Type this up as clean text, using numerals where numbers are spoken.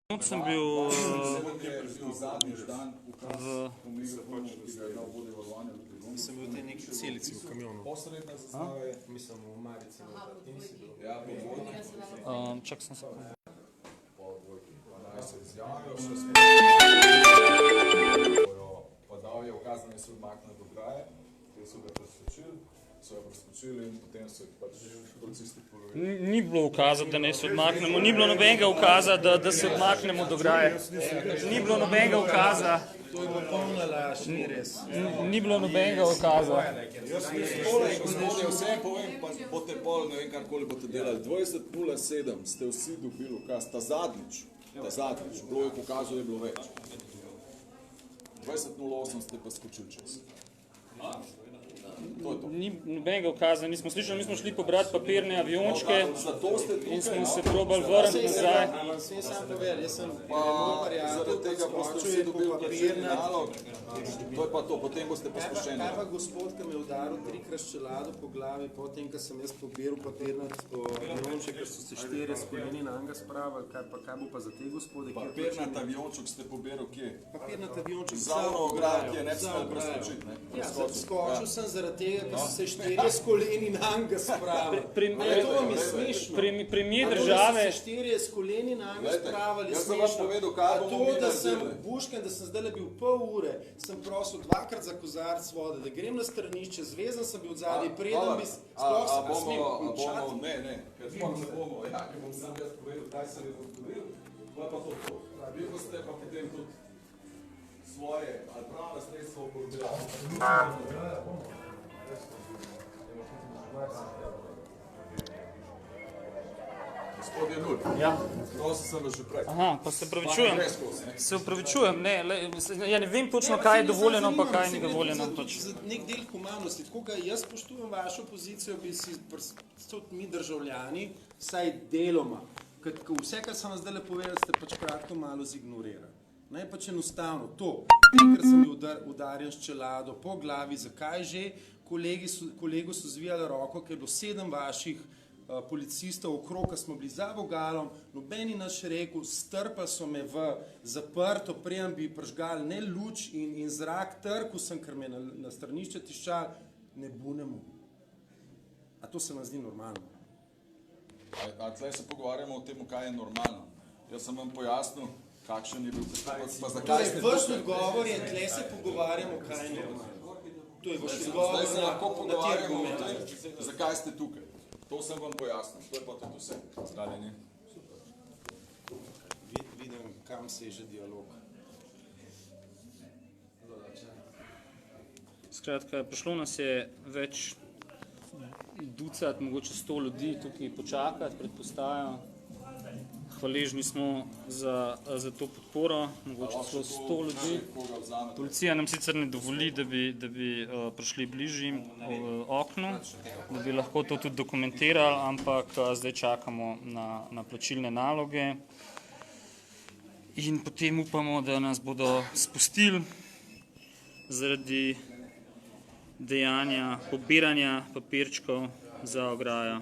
Sem bil Sem bil v tej neki celici v kamionu. Mislim, v Marici. Čak sem se... Podal je ukaz, da se odmakne do kraja, ki so ga preskočili in potem so jih pač policisti polovili. Ni bilo ukaza, da ne se odmaknemo, ni bilo nobenega ukaza, da se odmaknemo do graje. Ni bilo nobenega ukaza. To je bilo polna laž, ni res. Ni bilo nobenega ukaza. Gospodje, vse povem, pa boste pol, ne vem karkoli boste delali. 20.07 ste vsi dobili ukaz, ta zadnjič, bilo je ukazov, je bilo več. 20.08 ste pa skočili čez. Ni nobenega ukaza, nismo slišali, mi smo šli pobrati papirne aviončke in smo se probali vrniti nazaj. Sem sam povedal, jaz sem Zaradi tega boste vsi dobili plačilni nalog, to je pa to, potem boste pospoščeni. Kaj pa gospod, ki me je udaril trikrat s čelado po glavi, potem, ko sem jaz pobiral papirnat avionček, ker so se 4 skoleni na enega spravili, kaj bo pa za te gospode? Papirnat avionček ste pobiral kje? Papirnat avionček za ono ograjo, ki je ne bi smeli preskočiti, ne? Ja, skočil sem zaradi tega, ker so se 4 skoleni na enega spravili. To vam je smešno. Premier države... Da so se 4 skoleni na enega spravili, je smešno. Jaz sem vam povedal, kaj bomo mi naredili. Bušken, da sem zdaj bil pol ure, sem prosil 2krat za kozarc vode, da grem na stranišče, zvezan sem bil odzadaj, preden bi sploh se smel končati. Ne, ker ne bomo, ker bom sam jaz povedal, kaj sem jaz odgovoril, pa to. Vi boste pa potem tudi svoje ali pravna sredstva uporabljali. Gospod Janul, prosil sem vas že prej. Aha, pa se upravičujem, ja ne vem točno, kaj je dovoljeno, pa kaj ni dovoljeno. Za nek del humanosti, tako ga jaz spoštujem vašo pozicijo, bi si tudi mi državljani, vsaj deloma, vse, kar sem vas zdaj povedal, ste pač kratko malo zignorirali. Naj pač enostavno to, ker sem bil udarjen s čelado po glavi, zakaj že, kolegu so zvijali roko, ker je bilo 7 vaših policistov okrog, ko smo bili za vogalom, nobeni naš rekel, strpali so me v zaprto, preden bi prižgali ne luč in zrak, trkal sem, ker me na stranišče tiščal, ne bunemo. A to se vam zdi normalno? A tle se pogovarjamo o tem, kaj je normalno. Jaz sem vam pojasnil, kakšen je bil pristop, pa zakaj ste tukaj. Vaš odgovor je, tle se pogovarjamo, kaj je normalno. To je vaš odgovor. Zdaj se lahko pogovarjamo o tem, zakaj ste tukaj. To sem vam pojasnil, to je pa tudi vse. Zdalje. Vidim, kam se je že dialog. Skratka, prišlo nas je več ducat, mogoče 100 ljudi tukaj počakati pred postajo. Hvaležni smo za to podporo, mogoče celo 100 ljudi. Policija nam sicer ne dovoli, da bi prišli bližje oknu, da bi lahko to tudi dokumentirali, ampak zdaj čakamo na plačilne naloge in potem upamo, da nas bodo spustili zaradi dejanja pobiranja papirčkov za ograjo.